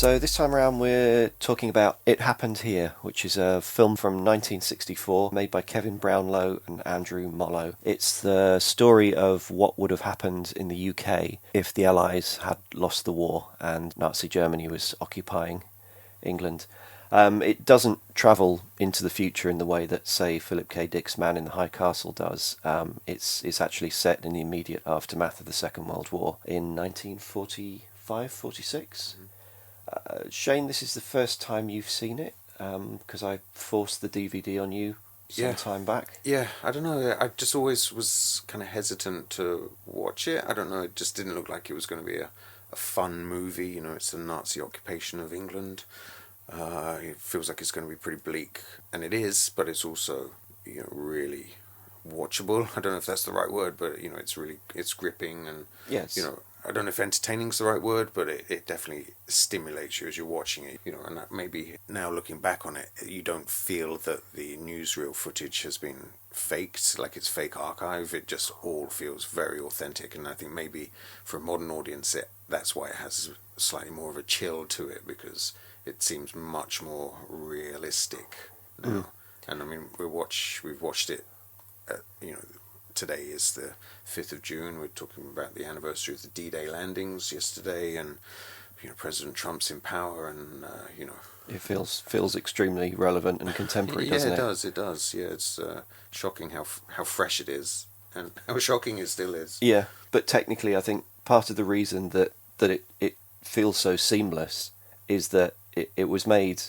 So this time around we're talking about It Happened Here, which is a film from 1964 made by Kevin Brownlow and Andrew Mollo. It's the story of what would have happened in the UK if the Allies had lost the war and Nazi Germany was occupying England. It doesn't travel into the future in the way that, say, Philip K. Dick's Man in the High Castle does. It's actually set in the immediate aftermath of the Second World War in 1945-46. Shane, this is the first time you've seen it, because I forced the DVD on you some time back. Yeah, I don't know. I just always was kind of hesitant to watch it. I don't know. It just didn't look like it was going to be a fun movie. You know, it's the Nazi occupation of England. It feels like it's going to be pretty bleak, and it is, but it's also, you know, really watchable. I don't know if that's the right word, but, you know, it's gripping, and, Yes. you know, I don't know if entertaining's the right word, but it definitely stimulates you as you're watching it, you know, and that maybe now looking back on it, you don't feel that the newsreel footage has been faked, like it's fake archive. It just all feels very authentic, and I think maybe for a modern audience, that's why it has slightly more of a chill to it, because it seems much more realistic now. And I mean, we've watched it, you know, today is the 5th of June. We're talking about the anniversary of the D-Day landings yesterday, and, you know, President Trump's in power, and, you know... It feels extremely relevant and contemporary, doesn't it? It does. Yeah, it's shocking how fresh it is, and how shocking it still is. Yeah, but technically I think part of the reason that it feels so seamless is that it was made...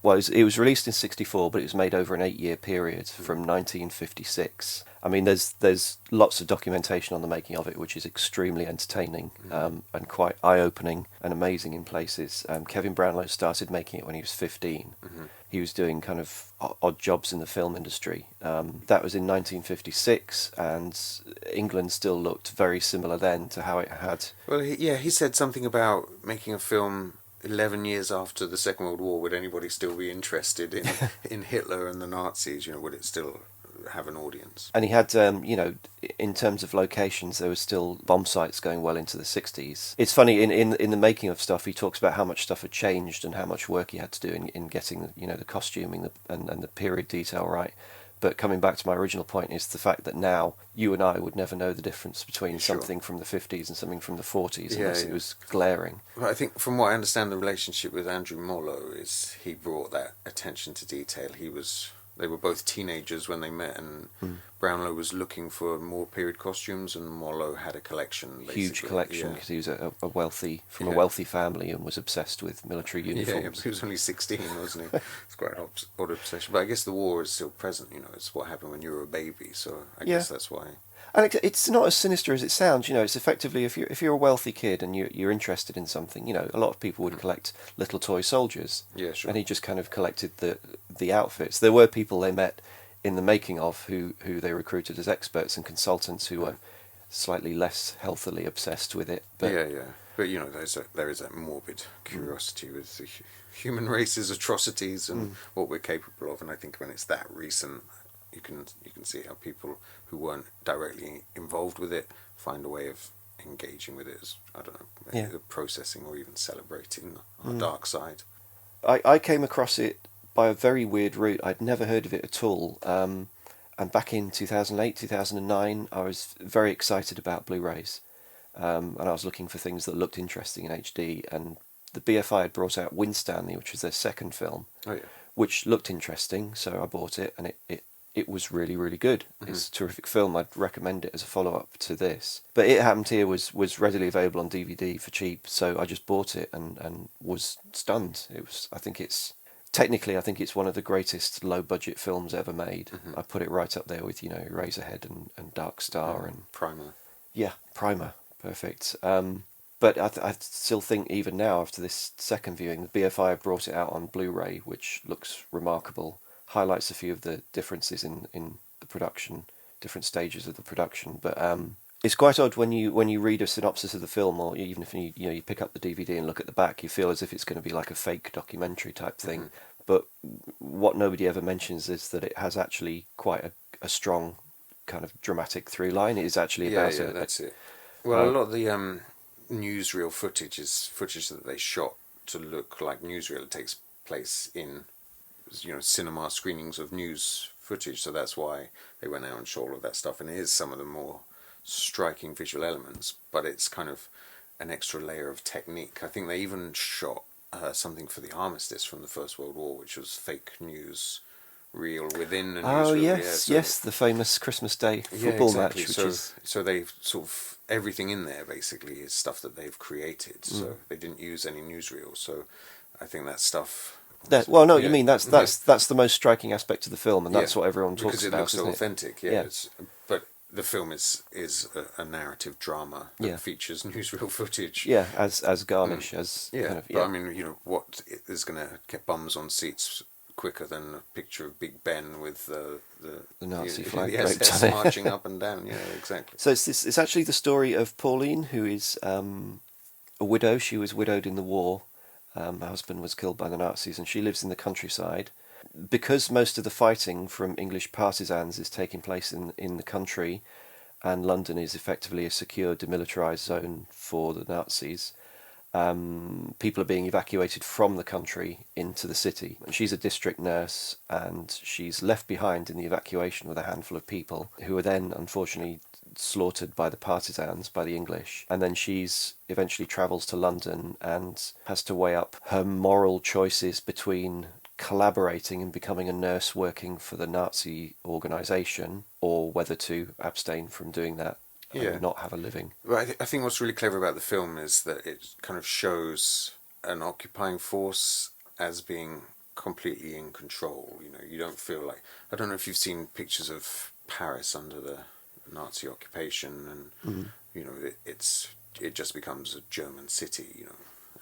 Well, it was released in 1964, but it was made over an 8-year period from 1956. I mean, there's lots of documentation on the making of it, which is extremely entertaining, and quite eye-opening and amazing in places. Kevin Brownlow started making it when he was 15. He was doing kind of odd jobs in the film industry. That was in 1956, and England still looked very similar then to how it had... Well, he said something about making a film 11 years after the Second World War. Would anybody still be interested in Hitler and the Nazis? You know, would it still have an audience? And he had, you know, in terms of locations, there was still bomb sites going well into the 60s. It's funny, in the making of stuff, he talks about how much stuff had changed and how much work he had to do in getting, you know, the costuming and the period detail right. But coming back to my original point is the fact that now you and I would never know the difference between something from the 50s and something from the 40s unless it was glaring. Well, I think from what I understand, the relationship with Andrew Mollo is he brought that attention to detail. They were both teenagers when they met, and Brownlow was looking for more period costumes, and Mollo had a collection. Basically. Huge collection, because he was a wealthy family and was obsessed with military uniforms. Yeah, he was only 16, wasn't he? It's quite an odd obsession. But I guess the war is still present, you know, it's what happened when you were a baby, so I guess that's why. And it's not as sinister as it sounds, you know. It's effectively, if you're a wealthy kid and you're interested in something, you know, a lot of people would collect little toy soldiers. Yeah, sure. And he just kind of collected the outfits. There were people they met in the making of who they recruited as experts and consultants who were slightly less healthily obsessed with it. But But, you know, there is that morbid curiosity with the human race's atrocities and what we're capable of. And I think when it's that recent, you can see how people who weren't directly involved with it find a way of engaging with it as, I don't know, either processing or even celebrating our dark side. I came across it by a very weird route. I'd never heard of it at all. And back in 2008, 2009, I was very excited about Blu-rays. And I was looking for things that looked interesting in HD. And the BFI had brought out Winstanley, which was their second film, which looked interesting. So I bought it, and it was really, really good. It's a terrific film. I'd recommend it as a follow-up to this. But It Happened Here was readily available on DVD for cheap, so I just bought it and was stunned. I think it's one of the greatest low-budget films ever made. I put it right up there with, you know, Eraserhead and Dark Star and Primer. Yeah, Primer, perfect. But I still think even now, after this second viewing, the BFI brought it out on Blu-ray, which looks remarkable. Highlights a few of the differences in the production, different stages of the production. But it's quite odd when you read a synopsis of the film, or even if you pick up the DVD and look at the back, you feel as if it's going to be like a fake documentary type thing. But what nobody ever mentions is that it has actually quite a strong kind of dramatic through line. It is actually about that's it. Well, a lot of the newsreel footage is footage that they shot to look like newsreel. It takes place in, cinema screenings of news footage, so that's why they went out and shot all of that stuff. And it is some of the more striking visual elements, but it's kind of an extra layer of technique. I think they even shot something for the armistice from the First World War, which was fake news reel within a newsreel. Oh yes, Yeah, so yes, the famous Christmas Day football exactly. match, which is so they've sort of everything in there basically is stuff that they've created. So they didn't use any newsreels. So I think that stuff. well, no, Yeah. you mean that's the most striking aspect of the film, and that's Yeah, what everyone talks because it about, looks so isn't it? authentic. Yeah, but the film is a narrative drama that features newsreel footage. Yeah, as garnish, as Yeah, kind of, but I mean, what is going to get bums on seats quicker than a picture of Big Ben with the Nazi flag the draped SS on it. marching up and down? Yeah, exactly. So it's actually the story of Pauline, who is a widow. She was widowed in the war. Her husband was killed by the Nazis, and she lives in the countryside. Because most of the fighting from English partisans is taking place in the country, and London is effectively a secure, demilitarised zone for the Nazis, people are being evacuated from the country into the city. And she's a district nurse, and she's left behind in the evacuation with a handful of people who are then, unfortunately, slaughtered by the partisans, by the English. And then she's eventually travels to London and has to weigh up her moral choices between collaborating and becoming a nurse working for the Nazi organisation, or whether to abstain from doing that and not have a living. Well, I think what's really clever about the film is that it kind of shows an occupying force as being completely in control. You don't feel like... I don't know if you've seen pictures of Paris under the Nazi occupation, and it just becomes a German city,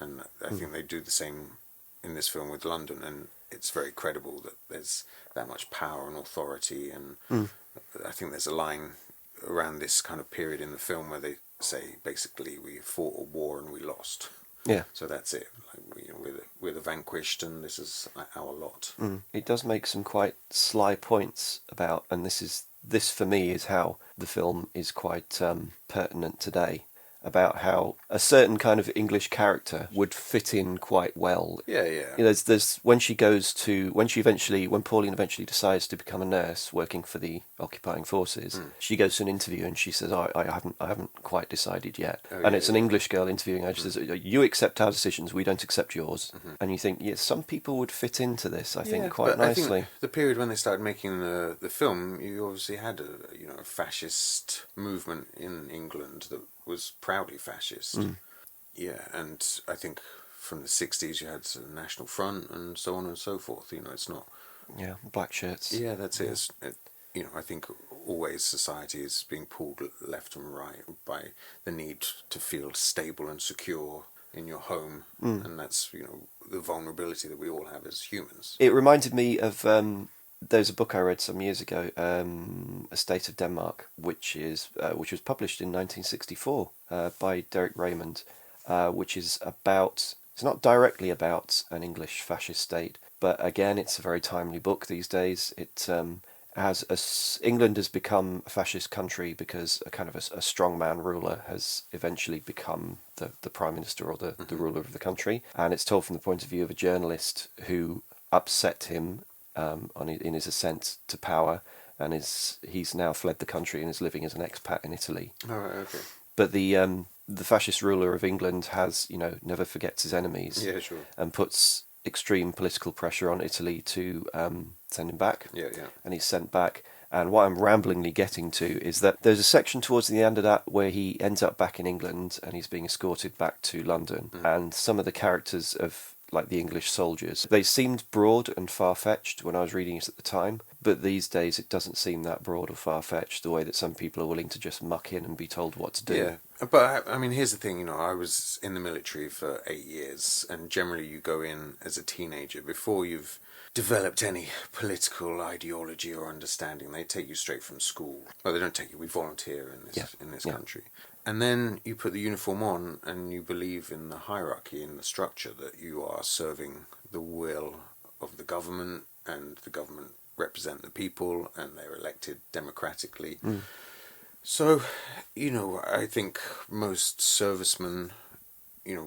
and I think they do the same in this film with London, and it's very credible that there's that much power and authority. And I think there's a line around this kind of period in the film where they say basically we fought a war and we lost. Yeah. So that's it. Like, we're the vanquished, and this is our lot. It does make some quite sly points about, and this for me is how the film is quite pertinent today, about how a certain kind of English character would fit in quite well. Yeah. There's when Pauline eventually decides to become a nurse working for the occupying forces, she goes to an interview and she says, I haven't quite decided yet. It's an English girl interviewing her. She says, you accept our decisions, we don't accept yours. And you think, yes, some people would fit into this, I think, quite nicely. I think the period when they started making the film, you obviously had a fascist movement in England that was proudly fascist. Yeah, and I think from the 60s you had the National Front and so on and so forth. It's not... Yeah, black shirts. Yeah, that's it. I think always society is being pulled left and right by the need to feel stable and secure in your home, and that's, the vulnerability that we all have as humans. It reminded me of... there's a book I read some years ago, A State of Denmark, which was published in 1964 by Derek Raymond, which is about... It's not directly about an English fascist state, but again, it's a very timely book these days. It England has become a fascist country because a kind of a strongman ruler has eventually become the prime minister or the ruler of the country, and it's told from the point of view of a journalist who upset him in his ascent to power, and he's now fled the country and is living as an expat in Italy. Oh, right, okay. But the fascist ruler of England has, never forgets his enemies. Yeah, sure. And puts extreme political pressure on Italy to send him back. Yeah. And he's sent back. And what I'm ramblingly getting to is that there's a section towards the end of that where he ends up back in England and he's being escorted back to London. And some of the characters of like the English soldiers, they seemed broad and far-fetched when I was reading it at the time, but these days it doesn't seem that broad or far-fetched, the way that some people are willing to just muck in and be told what to do. Yeah, but I mean, here's the thing, I was in the military for 8 years, and generally you go in as a teenager before you've developed any political ideology or understanding. They take you straight from school. Well, they don't take you, we volunteer in this country. And then you put the uniform on and you believe in the hierarchy, in the structure, that you are serving the will of the government, and the government represent the people and they're elected democratically. So, I think most servicemen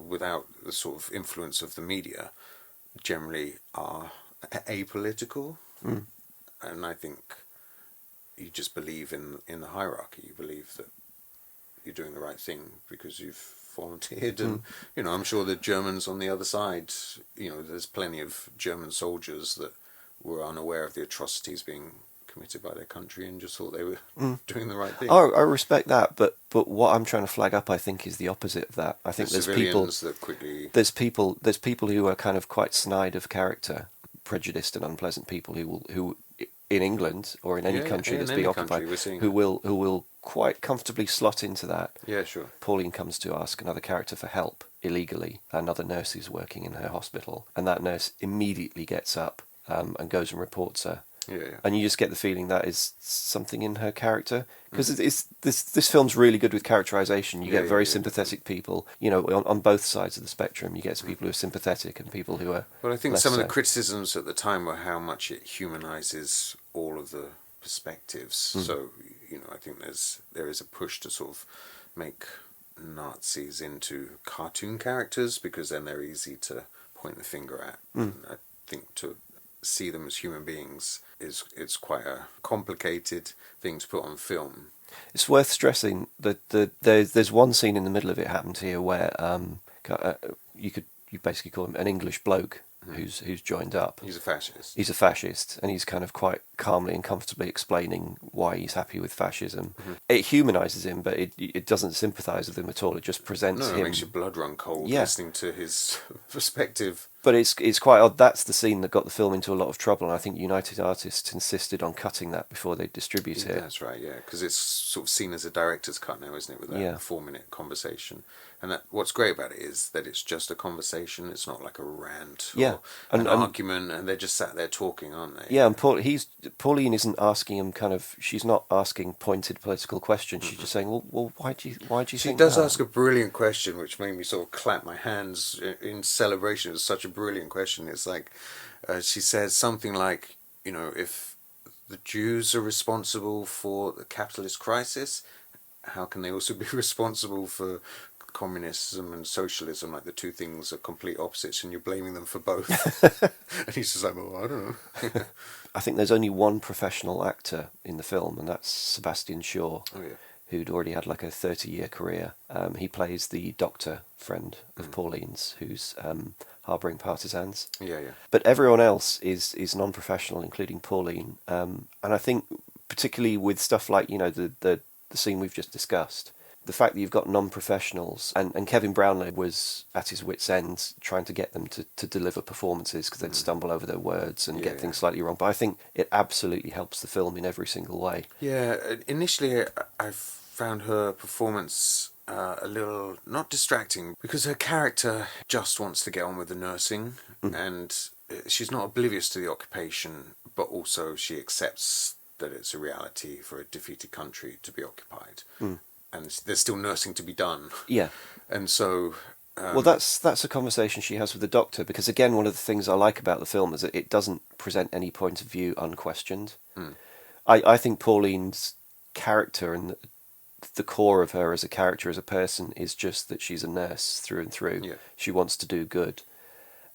without the sort of influence of the media, generally are apolitical. Mm. And I think you just believe in the hierarchy. You believe that you're doing the right thing because you've volunteered. And I'm sure the Germans on the other side, there's plenty of German soldiers that were unaware of the atrocities being committed by their country and just thought they were doing the right thing. Oh, I respect that, but what I'm trying to flag up, I think, is the opposite of that. I think there's civilians that quickly... there's people who are kind of quite snide of character, prejudiced and unpleasant people who in England or in any country that's being occupied, who will quite comfortably slot into that. Yeah, sure. Pauline comes to ask another character for help illegally. Another nurse is working in her hospital, and that nurse immediately gets up and goes and reports her. Yeah. And you just get the feeling that is something in her character, because this film's really good with characterization. You get very sympathetic people, on both sides of the spectrum. You get people who are sympathetic and people who are. Well, I think some of the criticisms at the time were how much it humanizes all of the perspectives. So I think there is a push to sort of make Nazis into cartoon characters because then they're easy to point the finger at. And I think to see them as human beings it's quite a complicated thing to put on film. It's worth stressing that there's one scene in the middle of it happened here where you basically call him an English bloke who's joined up. He's a fascist. He's a fascist, and he's kind of quite calmly and comfortably explaining why he's happy with fascism. It humanises him, but it doesn't sympathise with him at all. It just presents him. It makes your blood run cold listening to his perspective. But it's quite odd. That's the scene that got the film into a lot of trouble, and I think United Artists insisted on cutting that before they distribute it. That's right, yeah, because it's sort of seen as a director's cut now, isn't it, with that 4-minute conversation. And what's great about it is that it's just a conversation. It's not like a rant or an argument, and they're just sat there talking, aren't they? Yeah, and Pauline isn't asking him she's not asking pointed political questions. She's just saying, well, why do you think She does ask a brilliant question, which made me sort of clap my hands in celebration. It was such a brilliant question. It's like, she says something like, if the Jews are responsible for the capitalist crisis, how can they also be responsible for communism and socialism? Like the two things are complete opposites and you're blaming them for both. And he's just like, well, I don't know. I think there's only one professional actor in the film, and that's Sebastian Shaw, who'd already had like a 30-year career. He plays the doctor friend of Pauline's, who's harbouring partisans. But everyone else is non-professional, including Pauline. And I think particularly with stuff like, the scene we've just discussed, the fact that you've got non-professionals, and Kevin Brownlow was at his wit's end trying to get them to deliver performances because they'd stumble over their words and get things slightly wrong. But I think it absolutely helps the film in every single way. Yeah, initially I found her performance a little, not distracting, because her character just wants to get on with the nursing, and she's not oblivious to the occupation, but also she accepts that it's a reality for a defeated country to be occupied. And there's still nursing to be done. Yeah. And so... well, that's a conversation she has with the doctor, because, again, one of the things I like about the film is that it doesn't present any point of view unquestioned. I think Pauline's character and the core of her as a character, as a person, is just that she's a nurse through and through. Yeah. She wants to do good.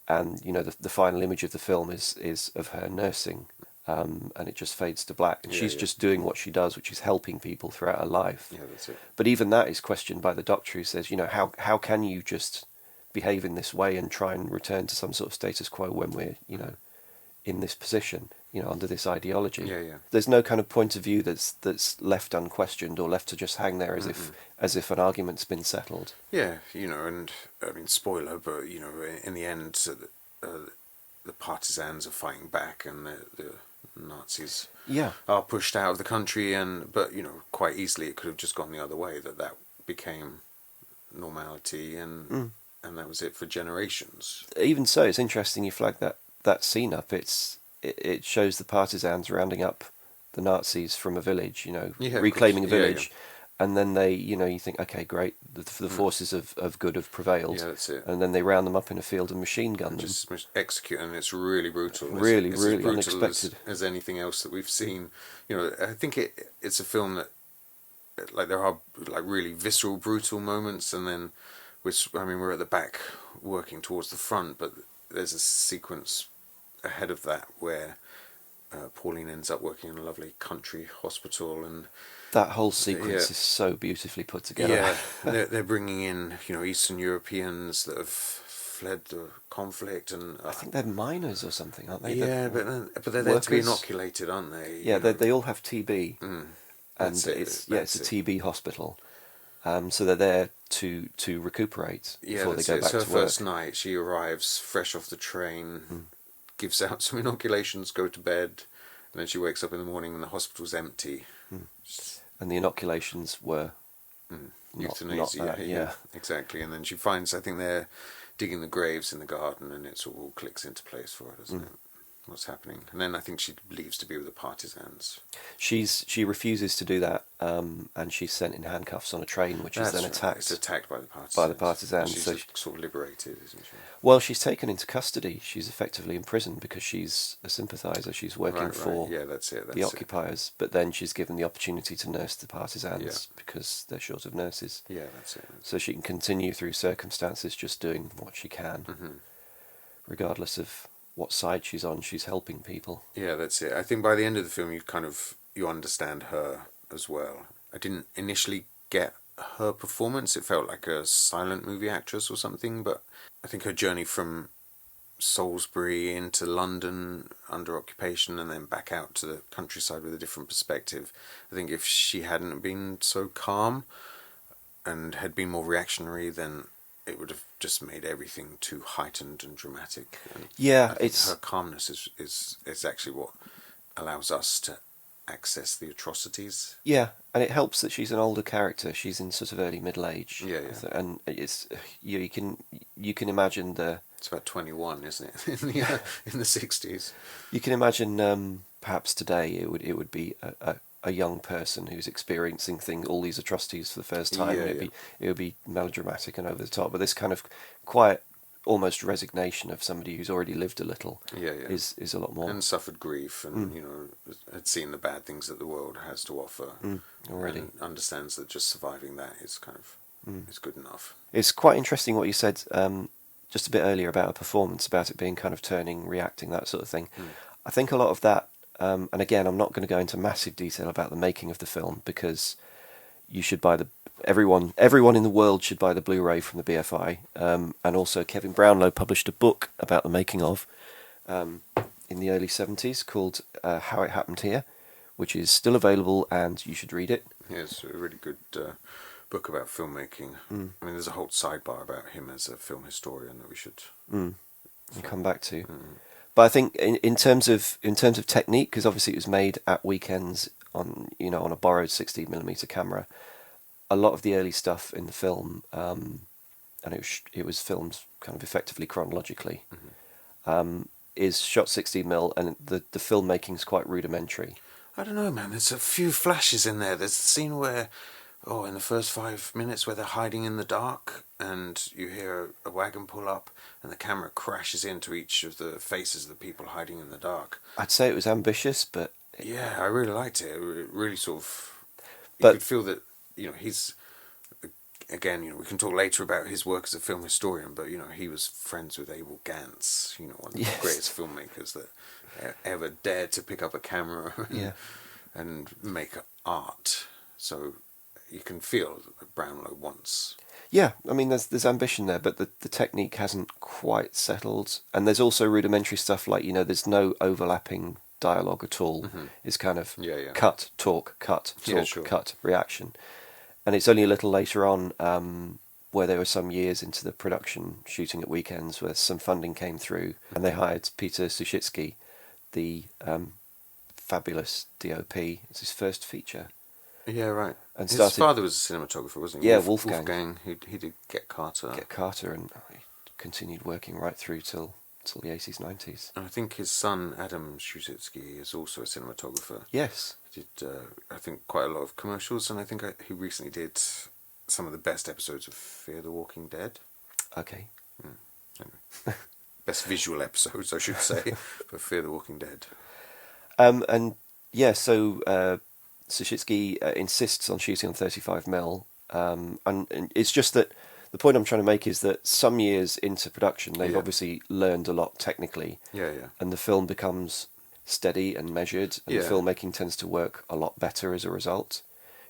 And, the final image of the film is of her nursing. And it just fades to black. And she's just doing what she does, which is helping people throughout her life. Yeah, that's it. But even that is questioned by the doctor, who says, how can you just behave in this way and try and return to some sort of status quo when we're, in this position, under this ideology? There's no kind of point of view that's left unquestioned or left to just hang there as if an argument's been settled. Yeah, and I mean, spoiler, but in the end, the partisans are fighting back, and the Nazis are pushed out of the country, but quite easily it could have just gone the other way, that became normality, and that was it for generations. Even so, it's interesting you flag that scene up. It shows the partisans rounding up the Nazis from a village, reclaiming a village. And then they, you think, okay, great, the forces of good have prevailed. Yeah, that's it. And then they round them up in a field and machine gun them. Just execute, and it's really brutal. Really, it's really as brutal unexpected. As anything else that we've seen. I think it's a film that, like, there are, like, really visceral, brutal moments, and then we're at the back working towards the front, but there's a sequence ahead of that where Pauline ends up working in a lovely country hospital, and that whole sequence yeah, is so beautifully put together. yeah, they're bringing in Eastern Europeans that have fled the conflict, and I think they're miners or something, aren't they? yeah, but they're there to be workers. inoculated, aren't they? Yeah, they all have TB, and That's it, it's that's a it. TB hospital. So they're there to recuperate Yeah, before they that's go it. back It's her to work. first night. She arrives fresh off the train, gives out some inoculations, go to bed, and then she wakes up in the morning and the hospital's empty. And the inoculations were Euthanasia, not that, yeah. exactly. And then she finds, I think they're digging the graves in the garden, and it all clicks into place for her, doesn't it? What's happening? And then I think she leaves to be with the partisans. She refuses to do that, and she's sent in handcuffs on a train, which is then right. attacked. It's attacked by the partisans. By the partisans, She's so sort of liberated, isn't she? Well, she's taken into custody. She's effectively imprisoned because she's a sympathiser. She's working for Yeah, that's it. the occupiers, but then she's given the opportunity to nurse the partisans because they're short of nurses. Yeah, that's it. So she can continue through circumstances just doing what she can, regardless of what side she's on. She's helping people. Yeah, that's it. I think by the end of the film, you understand her as well. I didn't initially get her performance. It felt like a silent movie actress or something, but I think her journey from Salisbury into London under occupation and then back out to the countryside with a different perspective. I think if she hadn't been so calm and had been more reactionary, then it would have just made everything too heightened and dramatic. And Yeah, her calmness is actually what allows us to access the atrocities. Yeah, and it helps that she's an older character. She's in sort of early middle age. Yeah. And it's you can imagine the. It's about 21, isn't it? in the 60s. You can imagine perhaps today it would be a young person who's experiencing all these atrocities for the first time. And it would be melodramatic and over the top. But this kind of quiet, almost resignation of somebody who's already lived a little is a lot more. And suffered grief and, had seen the bad things that the world has to offer already. And understands that just surviving that is kind of is good enough. It's quite interesting what you said just a bit earlier about a performance, about it being kind of turning, reacting, that sort of thing. I think a lot of that, and again, I'm not going to go into massive detail about the making of the film because you should buy everyone in the world should buy the Blu-ray from the BFI, and also Kevin Brownlow published a book about the making of in the early 70s called How It Happened Here, which is still available and you should read it. Yeah, it's a really good book about filmmaking. I mean, there's a whole sidebar about him as a film historian that we should come back to. But I think in terms of technique, because obviously it was made at weekends on a borrowed 16mm camera, a lot of the early stuff in the film, and it was filmed kind of effectively chronologically, is shot 16mm, and the filmmaking's quite rudimentary. I don't know, man. There's a few flashes in there. There's a scene where, in the first 5 minutes where they're hiding in the dark and you hear a wagon pull up and the camera crashes into each of the faces of the people hiding in the dark. I'd say it was ambitious, but... Yeah, I really liked it. It really sort of... You But could feel that, he's... Again, we can talk later about his work as a film historian, but, he was friends with Abel Gance, one of the greatest filmmakers that ever dared to pick up a camera and make art. So you can feel that Brownlow wants. Yeah, I mean, there's ambition there, but the technique hasn't quite settled. And there's also rudimentary stuff like, there's no overlapping dialogue at all. It's kind of cut, talk, cut, reaction. And it's only a little later on where there were some years into the production, shooting at weekends, where some funding came through, and they hired Peter Sushitsky, the fabulous DOP. It's his first feature. Yeah, right. And his father was a cinematographer, wasn't he? Yeah, Wolfgang. He did Get Carter. Get Carter, and he continued working right through till the 80s, 90s. And I think his son, Adam Sushitsky, is also a cinematographer. Yes. He did, I think, quite a lot of commercials, and I think he recently did some of the best episodes of Fear the Walking Dead. Okay. Anyway. Best visual episodes, I should say, for Fear the Walking Dead. And yeah, so Sushitsky insists on shooting on 35mm, and it's just that the point I'm trying to make is that some years into production, they've Yeah. obviously learned a lot technically, Yeah, yeah. and the film becomes steady and measured, and the Yeah. filmmaking tends to work a lot better as a result.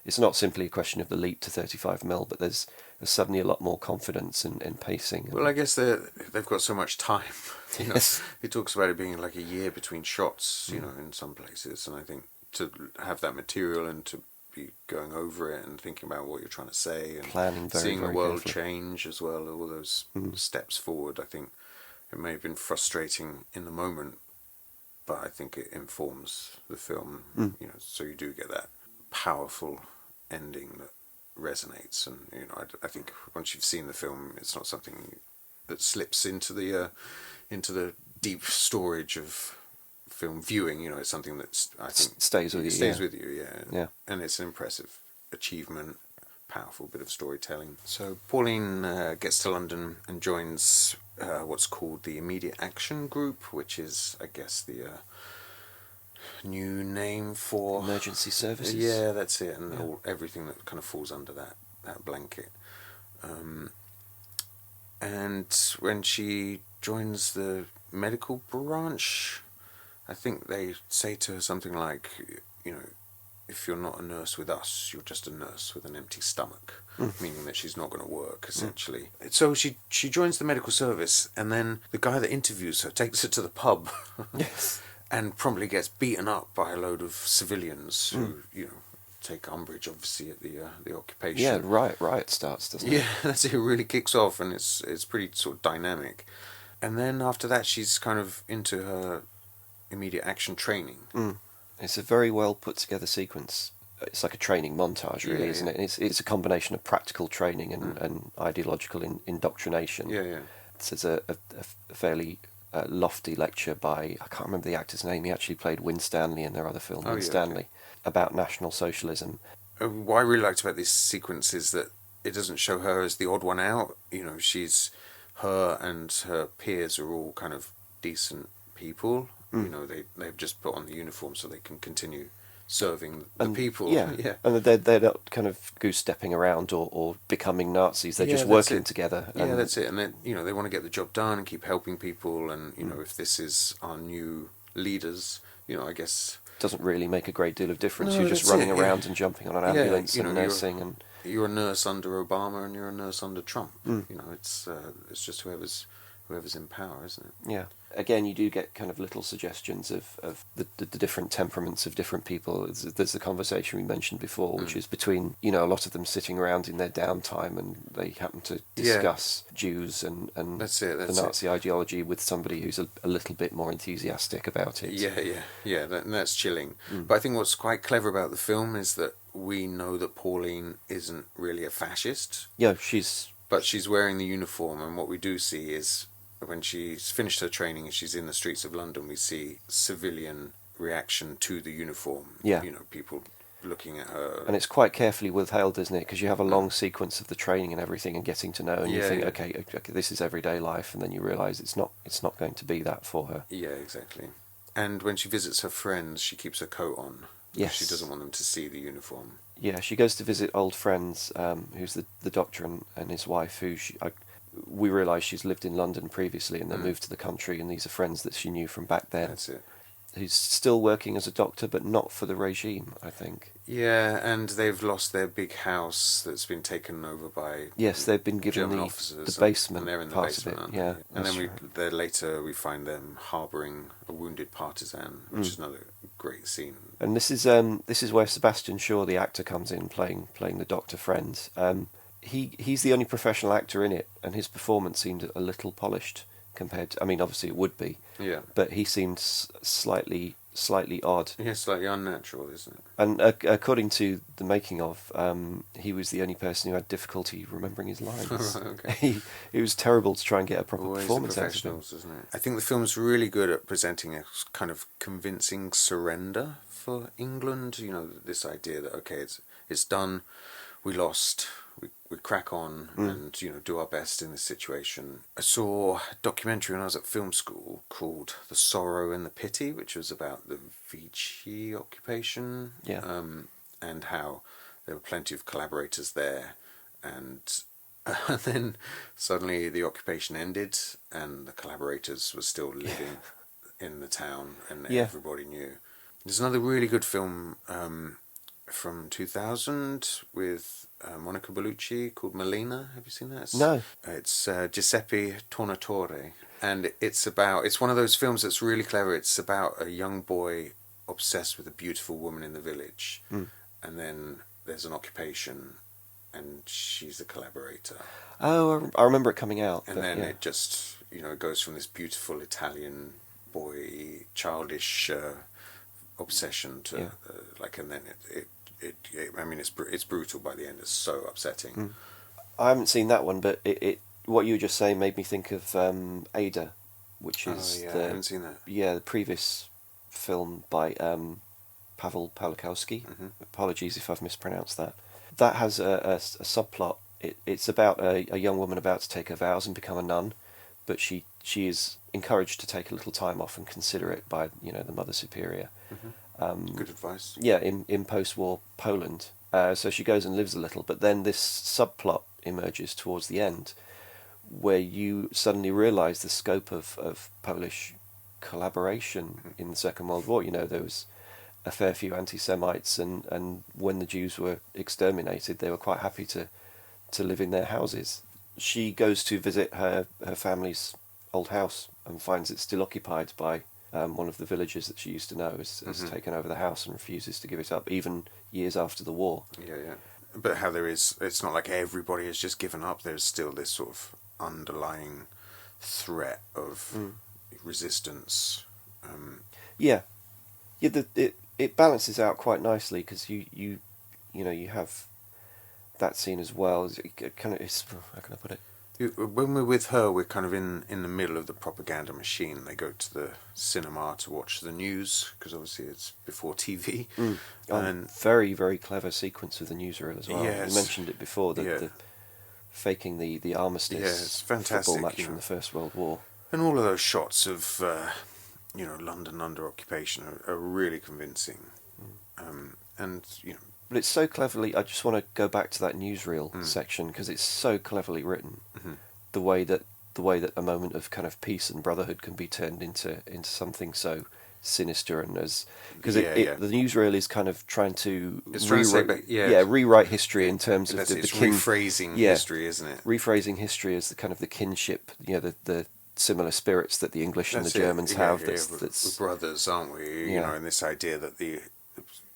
It's not simply a question of the leap to 35mm, but there's suddenly a lot more confidence in pacing. Well, I guess they've got so much time. You know, Yes. he talks about it being like a year between shots. You know, in some places, and I think to have that material and to be going over it and thinking about what you're trying to say and Planning very, seeing the very world carefully. change as well, all those steps forward. I think it may have been frustrating in the moment, but I think it informs the film. You know, so you do get that powerful ending that resonates, and you know, I think once you've seen the film, it's not something that slips into the deep storage of film viewing. You know, it's something that's, I think, Stays with you. stays Yeah. with you. Yeah, Yeah. and it's an impressive achievement, powerful bit of storytelling. So Pauline gets to London and joins what's called the Immediate Action Group, which is, I guess, the new name for Emergency services. Yeah, that's it, and everything that kind of falls under that blanket. And when she joins the medical branch, I think they say to her something like, you know, if you're not a nurse with us, you're just a nurse with an empty stomach, meaning that she's not going to work, essentially. So she joins the medical service, and then the guy that interviews her takes her to the pub. Yes. And promptly gets beaten up by a load of civilians who, you know, take umbrage, obviously, at the occupation. Yeah, riot starts, doesn't it? Yeah, that's it. It really kicks off, and it's pretty sort of dynamic. And then after that, she's kind of into her immediate action training. It's a very well put together sequence. It's like a training montage, really, Yeah, isn't yeah. it? It's a combination of practical training and ideological indoctrination. Yeah, yeah. There's a fairly lofty lecture by, I can't remember the actor's name, he actually played Winstanley in their other film, Winstanley, about National Socialism. What I really liked about this sequence is that it doesn't show her as the odd one out. You know, her and her peers are all kind of decent people. You know, they've just put on the uniform so they can continue serving the people. Yeah. And they're not kind of goose-stepping around or becoming Nazis. They're just working together. Yeah, that's it. And then, you know, they want to get the job done and keep helping people. And, you know, if this is our new leaders, you know, I guess... Doesn't really make a great deal of difference. No, You're just running around and jumping on an ambulance you know, and nursing. You're a nurse under Obama and you're a nurse under Trump. You know, it's just whoever's in power, isn't it? Yeah. Again, you do get kind of little suggestions of the different temperaments of different people. There's the conversation we mentioned before, which is between, you know, a lot of them sitting around in their downtime and they happen to discuss Jews and that's the Nazi ideology with somebody who's a little bit more enthusiastic about it. Yeah, that's chilling. But I think what's quite clever about the film is that we know that Pauline isn't really a fascist. Yeah, But she's wearing the uniform, and what we do see is when she's finished her training and she's in the streets of London, we see civilian reaction to the uniform. Yeah. You know, people looking at her. And it's quite carefully withheld, isn't it? Because you have a long sequence of the training and everything and getting to know, and you think, okay, this is everyday life, and then you realise it's not going to be that for her. Yeah, exactly. And when she visits her friends, she keeps her coat on. Yes. She doesn't want them to see the uniform. Yeah, she goes to visit old friends, who's the doctor and his wife, who we realise she's lived in London previously and then moved to the country, and these are friends that she knew from back then. That's it. Who's still working as a doctor, but not for the regime, I think. Yeah, and they've lost their big house that's been taken over by Yes, they've been given German the officers, basement and they're in the part basement, of aren't it. they? Yeah, and then right. later we find them harbouring a wounded partisan, which is another great scene. And this is where Sebastian Shaw, the actor, comes in playing the Doctor Friends. He's the only professional actor in it, and his performance seemed a little polished compared to, I mean, obviously it would be. Yeah. But he seemed slightly odd. Yeah, slightly unnatural, isn't it? And according to the making of, he was the only person who had difficulty remembering his lines. Right, okay. It was terrible to try and get a proper Always performance the out of him. professionals, isn't it? I think the film's really good at presenting a kind of convincing surrender for England. You know, this idea that, okay, it's done, we lost, we crack on and, you know, do our best in this situation. I saw a documentary when I was at film school called The Sorrow and the Pity, which was about the Vichy occupation. Yeah. And how there were plenty of collaborators there, and And then suddenly the occupation ended, and the collaborators were still living in the town, and Yeah. everybody knew. There's another really good film from 2000 with Monica Bellucci called Melina. Have you seen that? No. It's Giuseppe Tornatore, and it's one of those films that's really clever. It's about a young boy obsessed with a beautiful woman in the village, and then there's an occupation, and she's a collaborator. Oh, I remember it coming out. And then it just, it goes from this beautiful Italian boy, childish obsession to and then I mean, it's brutal by the end. It's so upsetting. I haven't seen that one, but what you were just saying made me think of Ada, which is I haven't seen that. the previous film by Pavel Pawlikowski. Apologies if I've mispronounced that. That has a subplot. It's about a young woman about to take her vows and become a nun, but she is encouraged to take a little time off and consider it by the Mother Superior. Good advice. Yeah, in post-war Poland. So she goes and lives a little, but then this subplot emerges towards the end, where you suddenly realise the scope of Polish collaboration in the Second World War. There was a fair few anti-Semites, and when the Jews were exterminated, they were quite happy to live in their houses. She goes to visit her family's old house and finds it still occupied by one of the villagers that she used to know has taken over the house and refuses to give it up, even years after the war. Yeah. But how it's not like everybody has just given up. There's still this sort of underlying threat of resistance. It balances out quite nicely, because you have that scene as well. It kind of is, how can I put it? When we're with her, we're kind of in the middle of the propaganda machine. They go to the cinema to watch the news, because obviously it's before TV. And very, very clever sequence with the newsreel as well. Yes. You mentioned it before, the faking the armistice fantastic, football match from the First World War. And all of those shots of London under occupation are really convincing. But it's so cleverly. I just want to go back to that newsreel section, because it's so cleverly written. The way that a moment of kind of peace and brotherhood can be turned into something so sinister, and because the newsreel is kind of trying to rewrite history in terms of the rephrasing history, isn't it? Rephrasing history as the kind of the kinship, the similar spirits that the English and the Germans have. We're brothers, aren't we? And this idea that the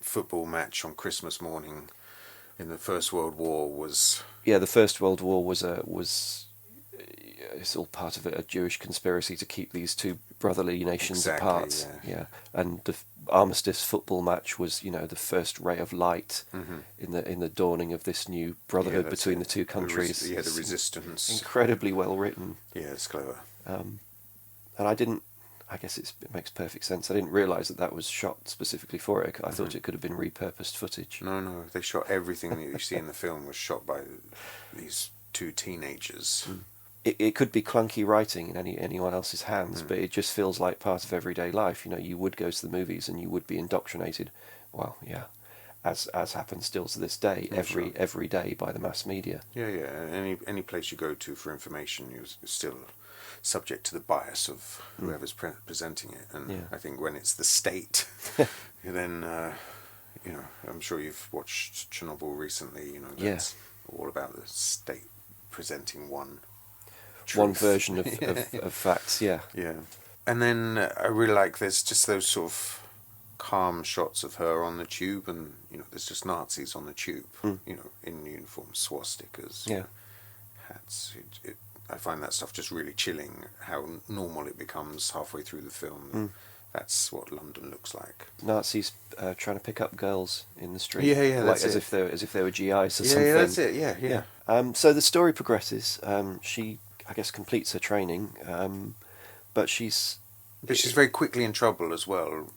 football match on Christmas morning in the First World War was... Yeah, the First World War was it's all part of a Jewish conspiracy to keep these two brotherly nations apart. Yeah. And the armistice football match was, the first ray of light in the dawning of this new brotherhood between the two countries. The resistance. Incredibly well written. Yeah, it's clever. And I guess it makes perfect sense. I didn't realise that was shot specifically for it. I thought it could have been repurposed footage. No. They shot everything that you see in the film was shot by these two teenagers. It could be clunky writing in anyone else's hands, but it just feels like part of everyday life. You would go to the movies and you would be indoctrinated. Well, yeah, as happens still to this day, every day by the mass media. Yeah. Any place you go to for information, you're still subject to the bias of whoever's presenting it. And I think when it's the state, then I'm sure you've watched Chernobyl recently. That's all about the state presenting one version of facts. Yeah. And then I really like there's just those sort of calm shots of her on the tube, and there's just Nazis on the tube, in uniform, swastikas, hats. I find that stuff just really chilling, how normal it becomes halfway through the film. That's what London looks like. Nazis trying to pick up girls in the street. Yeah, like as if they were GIs or something. Yeah, that's it. Yeah. So the story progresses. She, I guess, completes her training, but she's very quickly in trouble as well.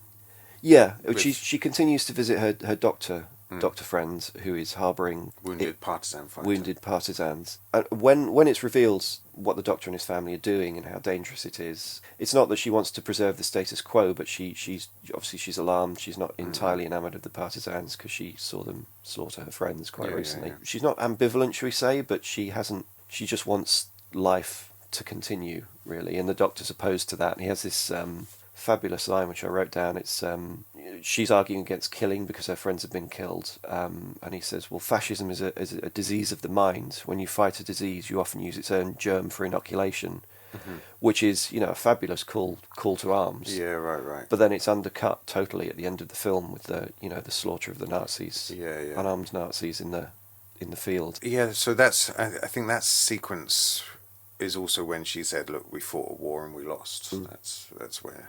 Yeah, she continues to visit her doctor friend, who is harbouring wounded partisans. When it's revealed what the doctor and his family are doing and how dangerous it is, it's not that she wants to preserve the status quo, but she's alarmed. She's not entirely enamoured of the partisans, because she saw them slaughter her friends quite recently. Yeah. She's not ambivalent, shall we say, but she she just wants life to continue, really, and the Doctor's opposed to that. And he has this fabulous line which I wrote down. It's she's arguing against killing because her friends have been killed, and he says, "Well, fascism is a disease of the mind. When you fight a disease, you often use its own germ for inoculation." Which is, a fabulous call to arms. Yeah, right. But then it's undercut totally at the end of the film with the slaughter of the Nazis, unarmed Nazis in the field. Yeah, so I think that sequence is also when she said, "Look, we fought a war and we lost." That's where.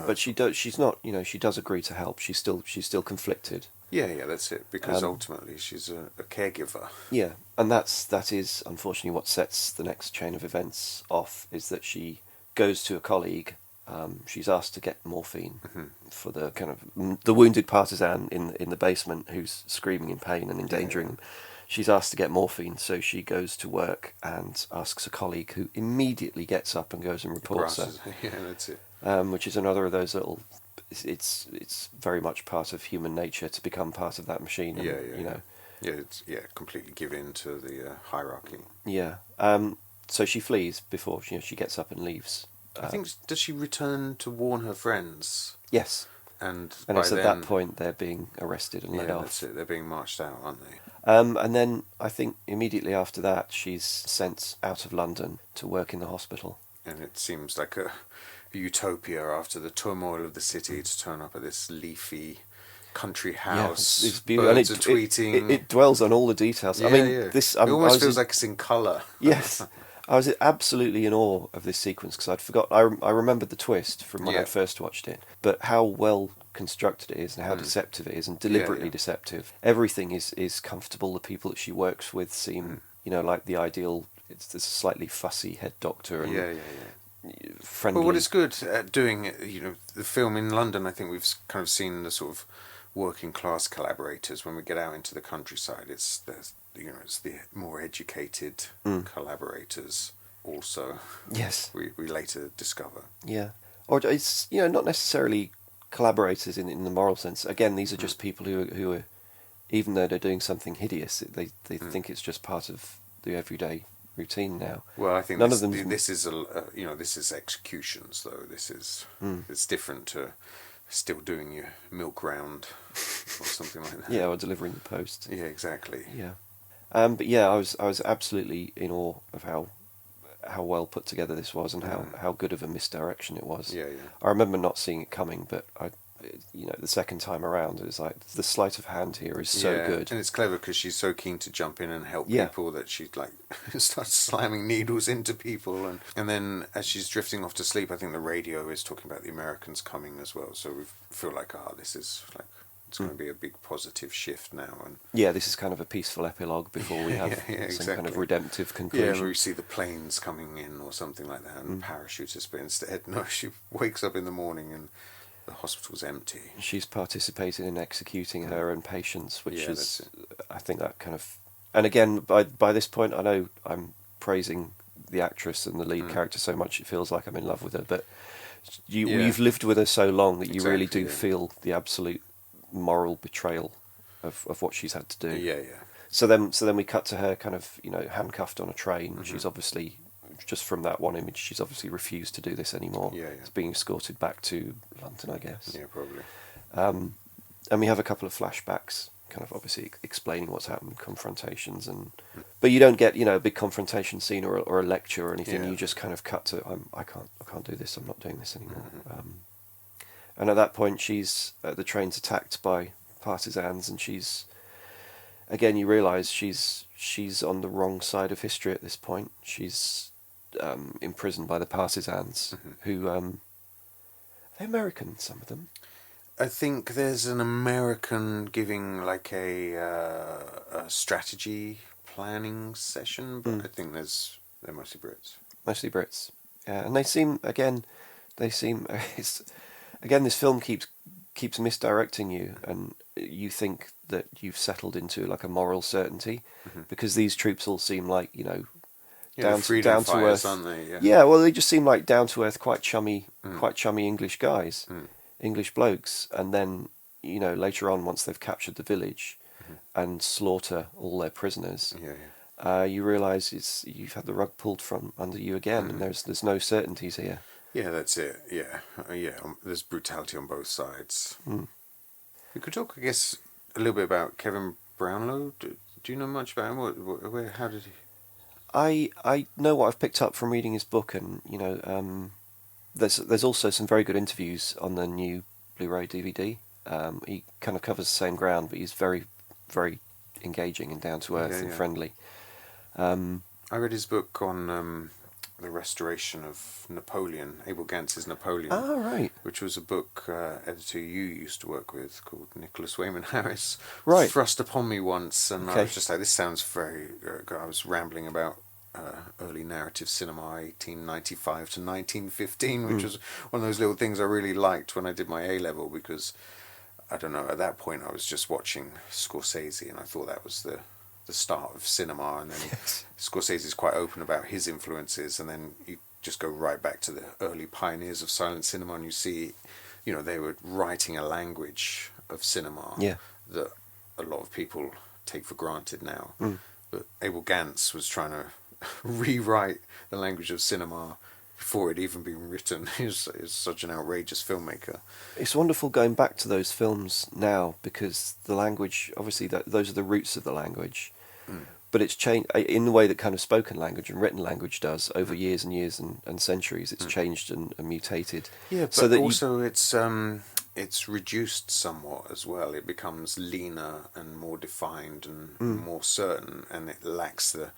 But she does. She's not. She does agree to help. She's still conflicted. Yeah, that's it. Because ultimately, she's a caregiver. Yeah, and that is unfortunately what sets the next chain of events off. Is that she goes to a colleague. She's asked to get morphine for the kind of the wounded partisan in the basement who's screaming in pain and endangering him. She's asked to get morphine, so she goes to work and asks a colleague, who immediately gets up and goes and reports her. Yeah, that's it. Which is another of those little. It's very much part of human nature to become part of that machine. And, Yeah, completely give in to the hierarchy. Yeah. So she flees before she gets up and leaves. I think, does she return to warn her friends? Yes. And it's at that point they're being arrested and let off. That's it. They're being marched out, aren't they? And then I think immediately after that she's sent out of London to work in the hospital. And it seems like a utopia after the turmoil of the city to turn up at this leafy country house. It's beautiful. Birds are tweeting. It dwells on all the details. Yeah, I mean, this it almost feels like it's in colour. Yes. I was absolutely in awe of this sequence because I'd forgot. I remembered the twist from when I first watched it, but how well constructed it is and how deceptive it is, and deliberately deceptive. Everything is comfortable. The people that she works with seem, like the ideal. There's a slightly fussy head doctor and friendly. Well, what it's good at doing, the film in London, I think we've kind of seen the sort of working class collaborators. When we get out into the countryside, it's the more educated collaborators also. Yes. We later discover. Yeah. Or it's not necessarily collaborators in the moral sense. Again, these are just people who are, even though they're doing something hideous, they think it's just part of the everyday routine now. Well, I think none this, of them. This is this is executions though. This is it's different to still doing your milk round or something like that. Yeah, or delivering the post. Yeah, exactly. Yeah. But yeah, I was absolutely in awe of how well put together this was and how good of a misdirection it was. Yeah. I remember not seeing it coming, but the second time around, it was like the sleight of hand here is so good. And it's clever because she's so keen to jump in and help people that she starts slamming needles into people, and then as she's drifting off to sleep, I think the radio is talking about the Americans coming as well. So we feel like this is like. It's going to be a big positive shift now, and this is kind of a peaceful epilogue before we have some kind of redemptive conclusion. Yeah, where we see the planes coming in or something like that, and parachutists. But instead, no, she wakes up in the morning and the hospital's empty. She's participating in executing her own patients, which is, I think that kind of, and again, by this point, I know I'm praising the actress and the lead character so much it feels like I'm in love with her, but you've lived with her so long that you really do feel the absolute moral betrayal of what she's had to do. Yeah. So then we cut to her kind of handcuffed on a train. She's obviously, just from that one image, she's obviously refused to do this anymore. It's being escorted back to London, I guess. Yeah, probably. And we have a couple of flashbacks, kind of obviously explaining what's happened, confrontations, but you don't get a big confrontation scene or a lecture or anything. You just kind of cut to I can't do this. I'm not doing this anymore. And at that point, the train's attacked by partisans, and she's, again, you realise she's on the wrong side of history at this point. She's imprisoned by the partisans, who are they American? Some of them. I think there's an American giving like a strategy planning session, but I think they're mostly Brits. Mostly Brits, yeah, and they seem again, this film keeps misdirecting you, and you think that you've settled into like a moral certainty, because these troops all seem like down to earth, aren't they? Yeah, well, they just seem like down to earth, quite chummy English guys, English blokes, and then later on, once they've captured the village and slaughter all their prisoners, you realise you've had the rug pulled from under you again, and there's no certainties here. Yeah, that's it. Yeah, there's brutality on both sides. Mm. We could talk, I guess, a little bit about Kevin Brownlow. Do you know much about him? How did he? I know what I've picked up from reading his book, and there's also some very good interviews on the new Blu-ray DVD. He kind of covers the same ground, but he's very, very engaging and down to earth and friendly. I read his book on the restoration of Napoleon, Abel Gantz's Napoleon. Oh, right. Which was a book editor you used to work with called Nicholas Wayman Harris. Right. Thrust upon me once, and Okay. I was just like, this sounds very... I was rambling about early narrative cinema, 1895 to 1915, which was one of those little things I really liked when I did my A-level, because, I don't know, at that point I was just watching Scorsese, and I thought that was the start of cinema, and then Scorsese's quite open about his influences, and then you just go right back to the early pioneers of silent cinema, and you see, they were writing a language of cinema that a lot of people take for granted now. But Abel Gantz was trying to rewrite the language of cinema before it even been written. He's such an outrageous filmmaker. It's wonderful going back to those films now, because the language, obviously, those are the roots of the language. But it's changed in the way that kind of spoken language and written language does over years and years and centuries. It's changed and mutated. Yeah, but so that also it's reduced somewhat as well. It becomes leaner and more defined and more certain, and it lacks the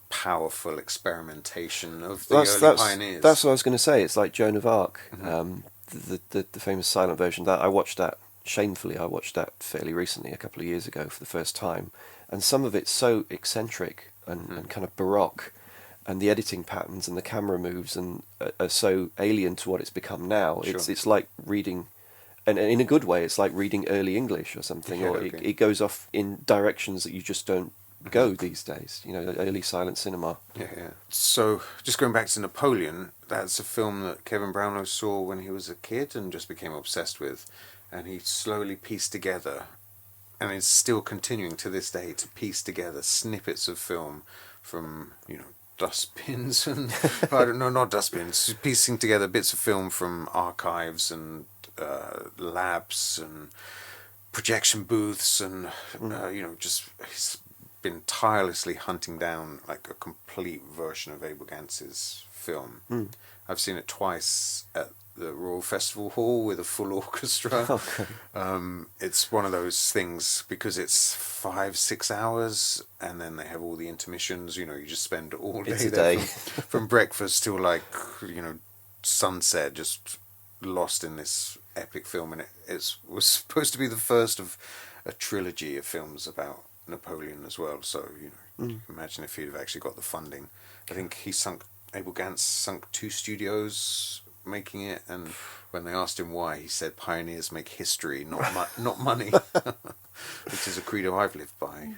powerful experimentation of the early pioneers. That's what I was going to say. It's like Joan of Arc, the famous silent version. That I watched that shamefully. I watched that fairly recently, a couple of years ago, for the first time. And some of it's so eccentric and kind of baroque, and the editing patterns and the camera moves are so alien to what it's become now. Sure. It's like reading, and in a good way, it's like reading early English or something, or it goes off in directions that you just don't go these days. Early silent cinema. Yeah. So, just going back to Napoleon, that's a film that Kevin Brownlow saw when he was a kid and just became obsessed with, and he slowly pieced together, and is still continuing to this day to piece together snippets of film from, dustbins and I don't know, not dustbins, piecing together bits of film from archives and labs and projection booths, and just he's been tirelessly hunting down like a complete version of Abel Gantz's film. I've seen it twice at the Royal Festival Hall with a full orchestra. Okay. It's one of those things, because it's 5-6 hours, and then they have all the intermissions. You just spend all day there from breakfast till sunset, just lost in this epic film. And it was supposed to be the first of a trilogy of films about Napoleon as well. So you can imagine if he'd have actually got the funding. I think Abel Gantz sunk 2 studios making it, and when they asked him why, he said pioneers make history, not money, which is a credo I've lived by.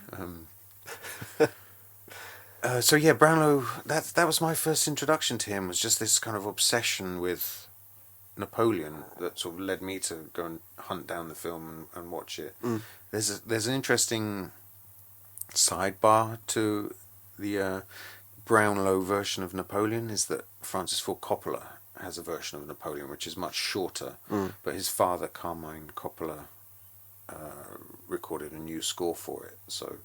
So yeah, Brownlow, that was my first introduction to him, was just this kind of obsession with Napoleon that sort of led me to go and hunt down the film and watch it. There's an interesting sidebar to the Brownlow version of Napoleon, is that Francis Ford Coppola has a version of Napoleon which is much shorter, but his father, Carmine Coppola, recorded a new score for it. So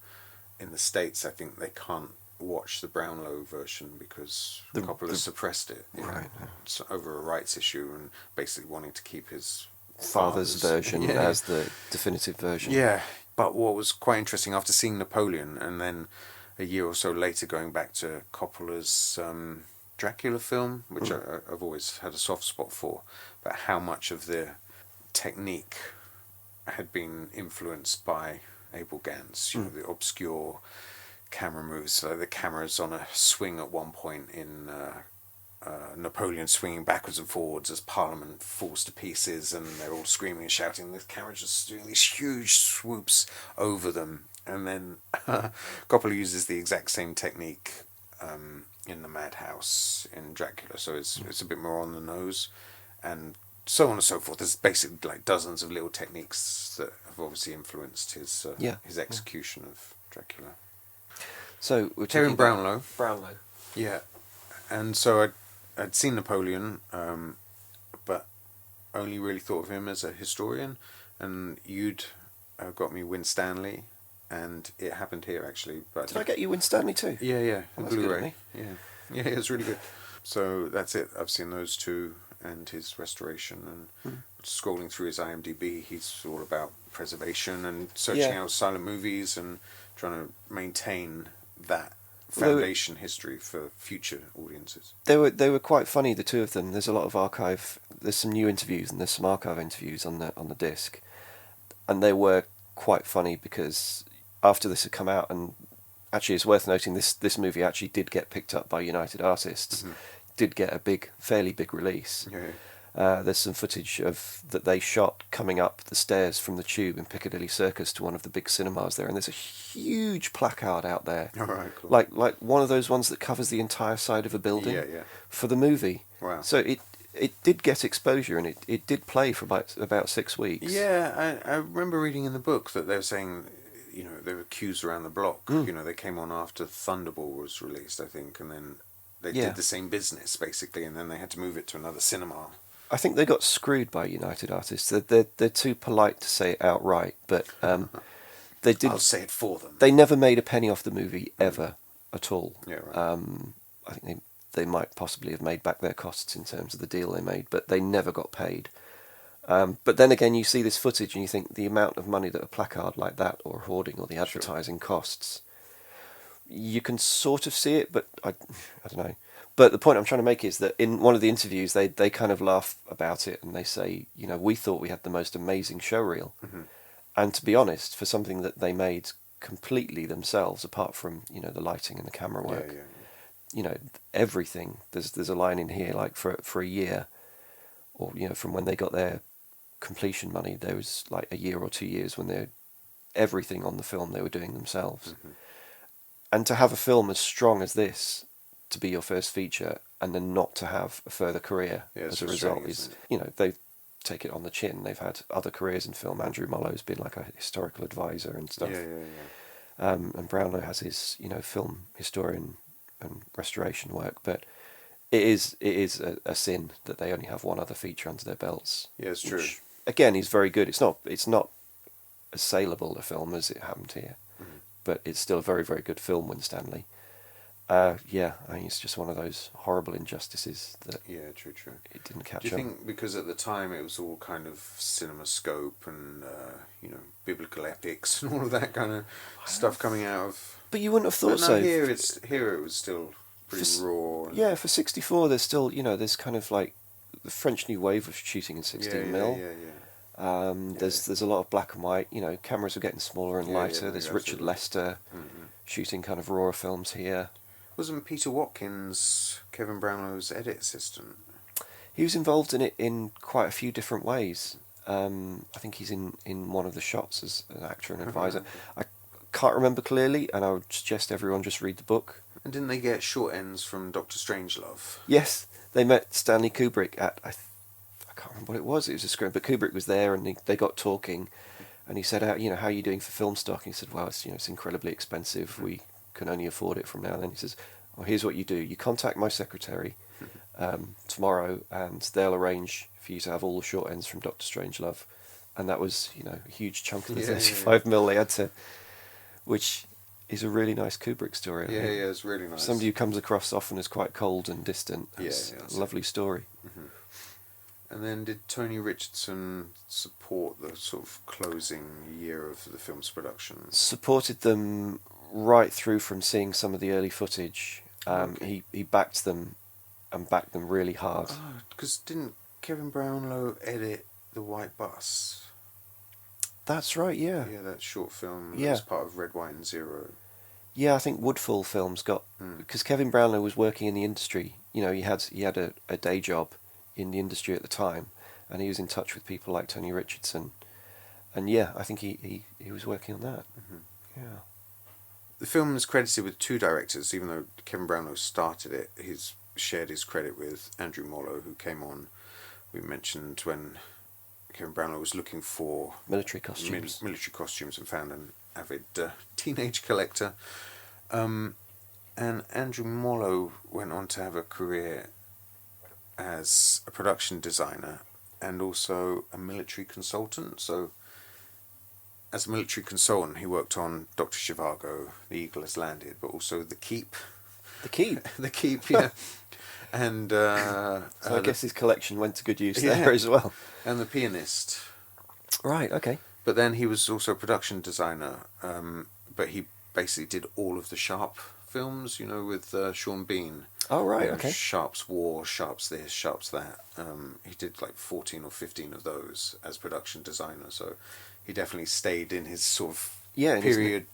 in the States, I think they can't watch the Brownlow version because Coppola suppressed it, right, so over a rights issue, and basically wanting to keep his father's version as the definitive version. Yeah, but what was quite interesting, after seeing Napoleon and then a year or so later going back to Coppola's Dracula film, which I've always had a soft spot for, but how much of the technique had been influenced by Abel Gantz, the obscure camera moves. So the camera's on a swing at one point in Napoleon, swinging backwards and forwards as Parliament falls to pieces, and they're all screaming and shouting. The camera's just doing these huge swoops over them. And then Coppola uses the exact same technique in the madhouse in Dracula, so it's a bit more on the nose, and so on and so forth. There's basically like dozens of little techniques that have obviously influenced his execution of Dracula. So we're Here talking in Brownlow. Brownlow. Yeah, and so I'd seen Napoleon, but only really thought of him as a historian, and you'd got me Winstanley, and it happened here actually. But Did I get you Winstanley too? Yeah, Oh, that's good of Blu-ray. me. Yeah, it's really good. So that's it. I've seen those two and his restoration, and scrolling through his IMDb, he's all about preservation and searching out silent movies and trying to maintain that foundation history for future audiences. They were quite funny, the two of them. There's a lot of archive. There's some new interviews and there's some archive interviews on the disc, and they were quite funny because after this had come out, and actually it's worth noting this movie actually did get picked up by United Artists, did get a fairly big release. There's some footage of that they shot coming up the stairs from the Tube in Piccadilly Circus to one of the big cinemas there, and there's a huge placard out there, All right, cool. like one of those ones that covers the entire side of a building for the movie. Wow. So it did get exposure, and it did play for about 6 weeks. Yeah, I remember reading in the book that they were saying, there were queues around the block. They came on after Thunderball was released, I think, and then they did the same business basically, and then they had to move it to another cinema. I think they got screwed by United Artists. They're too polite to say it outright, but they did. I'll say it for them. They never made a penny off the movie ever at all. Yeah, right. I think they might possibly have made back their costs in terms of the deal they made, but they never got paid. But then again, you see this footage and you think the amount of money that a placard like that, or hoarding, or the advertising costs, you can sort of see it, but I don't know. But the point I'm trying to make is that in one of the interviews, they kind of laugh about it and they say, we thought we had the most amazing showreel. And to be honest, for something that they made completely themselves, apart from, the lighting and the camera work, everything, there's a line in here, like for a year, or, from when they got their completion money, there was like a year or 2 years when everything on the film they were doing themselves. And to have a film as strong as this, to be your first feature, and then not to have a further career as a result is, they take it on the chin. They've had other careers in film. Andrew Mollo's been like a historical advisor and stuff. And Brownlow has his, film historian and restoration work. But it is a sin that they only have one other feature under their belts. Yeah, it's true. Which, again, he's very good. It's not as saleable a film as it happened here, but it's still a very, very good film, Winstanley. I think it's just one of those horrible injustices that true. It didn't catch Do you on. think because at the time it was all kind of CinemaScope and biblical epics and all of that kind of stuff coming out of? But you wouldn't have thought no, so. Here it was still pretty raw. Yeah, for 64, there's still there's kind of like the French New Wave of shooting in 16mm. There's a lot of black and white. Cameras are getting smaller and lighter. There's Richard Lester shooting kind of raw films here. Wasn't Peter Watkins Kevin Brownlow's edit assistant? He was involved in it in quite a few different ways. I think he's in one of the shots as an actor and advisor. I can't remember clearly, and I would suggest everyone just read the book. And didn't they get short ends from Dr. Strangelove? Yes, they met Stanley Kubrick at, I can't remember what it was. It was a script, but Kubrick was there, and they got talking, and he said, how are you doing for film stock? And he said, well, it's incredibly expensive. We can only afford it from now and then. He says, well, here's what you do. You contact my secretary tomorrow, and they'll arrange for you to have all the short ends from Dr. Strangelove. And that was, a huge chunk of the 35mm they had to, which is a really nice Kubrick story. Yeah, it's really nice. Somebody who comes across often as quite cold and distant. It's a lovely story. And then did Tony Richardson support the sort of closing year of the film's production? Supported them right through from seeing some of the early footage. He backed them and backed them really hard. Because didn't Kevin Brownlow edit The White Bus? That's right, yeah. Yeah, that short film that was part of Red, White and Zero. Yeah, I think Woodfall Films got... Because Kevin Brownlow was working in the industry. He had a day job in the industry at the time, and he was in touch with people like Tony Richardson. And I think he was working on that. Yeah. The film is credited with two directors, even though Kevin Brownlow started it. He's shared his credit with Andrew Mollo, who came on, we mentioned, when Kevin Brownlow was looking for military costumes and found an avid teenage collector. And Andrew Mollo went on to have a career as a production designer and also a military consultant. So, as a military consultant, he worked on Dr. Zhivago, The Eagle Has Landed, but also The Keep. The Keep. The Keep, yeah. And so I guess his collection went to good use yeah, there as well. And The Pianist. Right. Okay. But then he was also a production designer. But he basically did all of the Sharp films, with Sean Bean. Oh, right. Okay. Sharp's War, Sharp's this, Sharp's that. He did like 14 or 15 of those as production designer. So he definitely stayed in his sort of period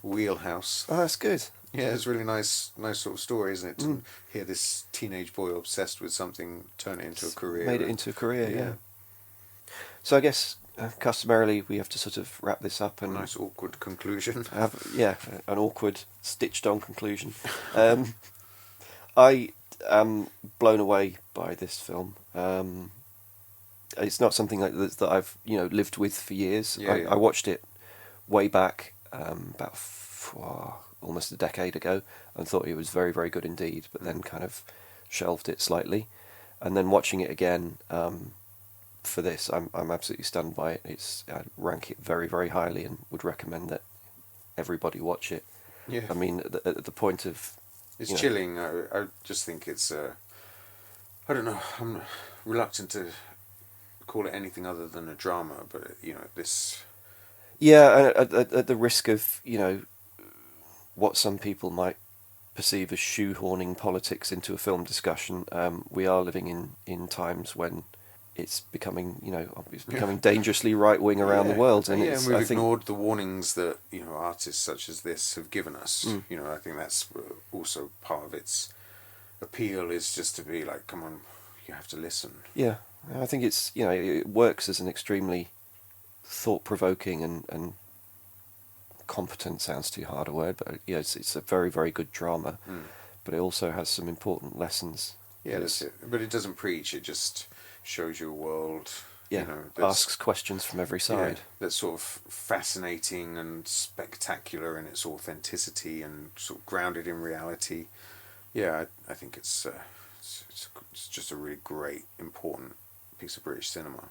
wheelhouse. Oh, that's good. Yeah, it's really nice sort of story, isn't it? To hear this teenage boy obsessed with something turn it into a career. Made it into a career, yeah. So I guess customarily we have to sort of wrap this up and nice awkward conclusion. An awkward stitched-on conclusion. I am blown away by this film. It's not something like this that I've lived with for years. I watched it way back about almost a decade ago and thought it was very, very good indeed, but then kind of shelved it slightly, and then watching it again for this, I'm absolutely stunned by it. I rank it very, very highly and would recommend that everybody watch it. Yeah. I mean, at the point of it's chilling. I just think it's I don't know. I'm reluctant to call it anything other than a drama, but this. Yeah, at the risk of what some people might perceive as shoehorning politics into a film discussion, we are living in times when it's becoming dangerously right wing around the world, and and we've ignored the warnings that artists such as this have given us. I think that's also part of its appeal, is just to be like, come on, you have to listen. Yeah, I think it's it works as an extremely thought-provoking and competent, sounds too hard a word, but it's a very, very good drama, but it also has some important lessons. Yeah, that's it. But it doesn't preach, it just shows you a world, asks questions from every side. That's sort of fascinating and spectacular in its authenticity and sort of grounded in reality. Yeah, I think it's just a really great, important piece of British cinema.